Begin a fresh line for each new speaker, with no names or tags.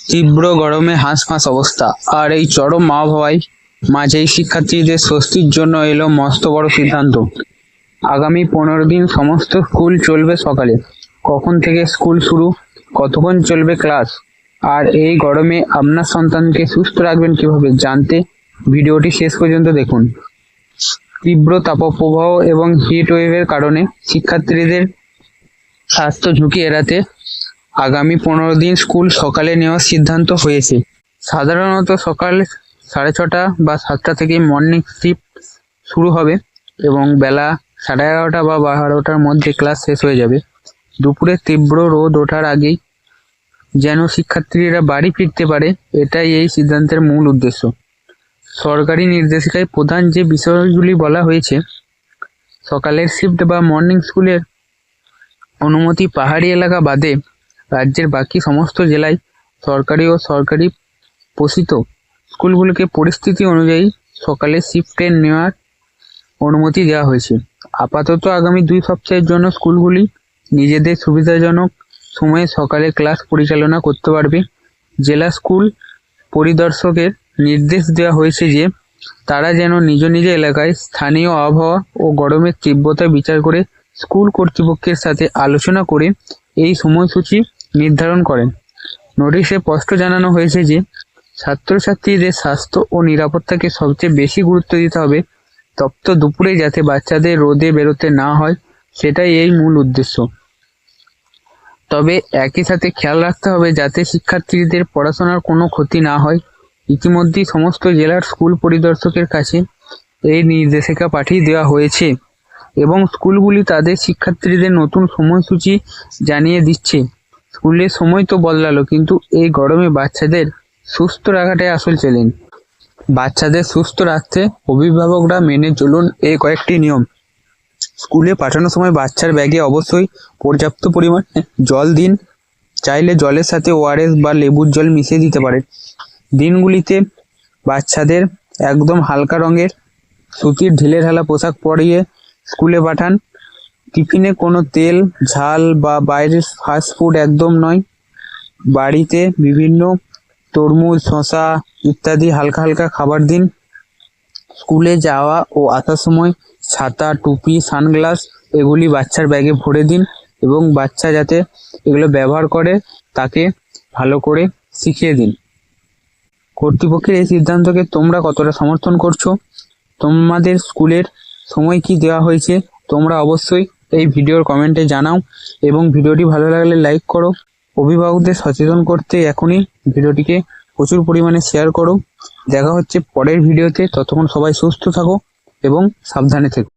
তীব্র গরমে হাঁসফাঁস অবস্থা, আর এই চরম আবহাওয়ায় মাঝেই শিক্ষার্থীদের স্বস্তির জন্য এলো মস্ত বড় সিদ্ধান্ত। আগামী 15 দিন সমস্ত স্কুল চলবে সকালে। কখন থেকে স্কুল শুরু, কতক্ষণ চলবে ক্লাস, আর এই গরমে আপনার সন্তানকে সুস্থ রাখবেন কিভাবে জানতে ভিডিওটি শেষ পর্যন্ত দেখুন। তীব্র তাপপ্রবাহ এবং হিট ওয়েভের কারণে শিক্ষার্থীদের স্বাস্থ্য ঝুঁকি এড়াতে আগামী 15 দিন স্কুল সকালে নেওয়ার সিদ্ধান্ত হয়েছে। সাধারণত সকাল 6:30 বা 7টা থেকে মর্নিং শিফট শুরু হবে এবং বেলা 11:30 বা 12টার মধ্যে ক্লাস শেষ হয়ে যাবে। দুপুরে তীব্র রোদ ওঠার আগেই যেন শিক্ষার্থীরা বাড়ি ফিরতে পারে, এটাই এই সিদ্ধান্তের মূল উদ্দেশ্য। সরকারি নির্দেশিকায় প্রধান যে বিষয়গুলি বলা হয়েছে, সকালের শিফট বা মর্নিং স্কুলের অনুমতি পাহাড়ি এলাকা বাদে রাজ্যের বাকি সমস্ত জেলায় সরকারি ও সরকারি পোষিত স্কুলগুলোকে পরিস্থিতি অনুযায়ী সকালে শিফটে নেওয়ার অনুমতি দেওয়া হয়েছে। আপাতত আগামী 2 সপ্তাহের জন্য স্কুলগুলি নিজেদের সুবিধাজনক সময়ে সকালে ক্লাস পরিচালনা করতে পারবে। জেলা স্কুল পরিদর্শকের নির্দেশ দেওয়া হয়েছে যে তারা যেন নিজ নিজ এলাকায় স্থানীয় আবহাওয়া ও গরমের তীব্রতা বিচার করে স্কুল কর্তৃপক্ষের সাথে আলোচনা করে এই সময়সূচি নির্ধারণ করেন। নোটিশে স্পষ্ট জানানো হয়েছে যে ছাত্রছাত্রীদের স্বাস্থ্য ও নিরাপত্তাকে সবচেয়ে বেশি গুরুত্ব দিতে হবে। তপ্ত দুপুরে যাতে বাচ্চাদের রোদে বেরোতে না হয়, সেটাই এই মূল উদ্দেশ্য। তবে একই সাথে খেয়াল রাখতে হবে যাতে শিক্ষার্থীদের পড়াশোনার কোনো ক্ষতি না হয়। ইতিমধ্যেই সমস্ত জেলার স্কুল পরিদর্শকের কাছে এই নির্দেশিকা পাঠিয়ে দেওয়া হয়েছে এবং স্কুলগুলি তাদের শিক্ষার্থীদের নতুন সময়সূচি জানিয়ে দিচ্ছে। স্কুলের সময় তো বদলালো, কিন্তু এই গরমে বাচ্চাদের সুস্থ রাখাটাই আসল চ্যালেঞ্জ। বাচ্চাদের সুস্থ রাখতে অভিভাবকরা মেনে চলুন এই কয়েকটি নিয়ম। স্কুলে পাঠানোর সময় বাচ্চার ব্যাগে অবশ্যই পর্যাপ্ত পরিমাণে জল দিন। চাইলে জলের সাথে ওআরএস বা লেবুর জল মিশিয়ে দিতে পারেন। দিনগুলিতে বাচ্চাদের একদম হালকা রঙের সুতির ঢিলেঢালা পোশাক পরিয়ে স্কুলে পাঠান। টিফিনে কোনো তেল, ঝাল বা বাইরের ফাস্ট ফুড একদম নয়। বাড়িতে বিভিন্ন তরমুজ, শসা ইত্যাদি হালকা হালকা খাবার দিন। স্কুলে যাওয়া ও আসার সময় ছাতা, টুপি, সানগ্লাস এগুলি বাচ্চার ব্যাগে ভরে দিন এবং বাচ্চা যাতে এগুলো ব্যবহার করে তাকে ভালো করে শিখিয়ে দিন। কর্তৃপক্ষের এই সিদ্ধান্তকে তোমরা কতটা সমর্থন করছো? তোমাদের স্কুলের সময় কি দেওয়া হয়েছে? তোমরা অবশ্যই এই ভিডিওর কমেন্টে জানাও এবং ভিডিওটি ভালো লাগলে লাইক করো। অভিভাবকদের সচেতন করতে এখনই ভিডিওটিকে প্রচুর পরিমাণে শেয়ার করো। দেখা হচ্ছে পরের ভিডিওতে। ততক্ষণ সবাই সুস্থ থাকো এবং সাবধানে থেকো।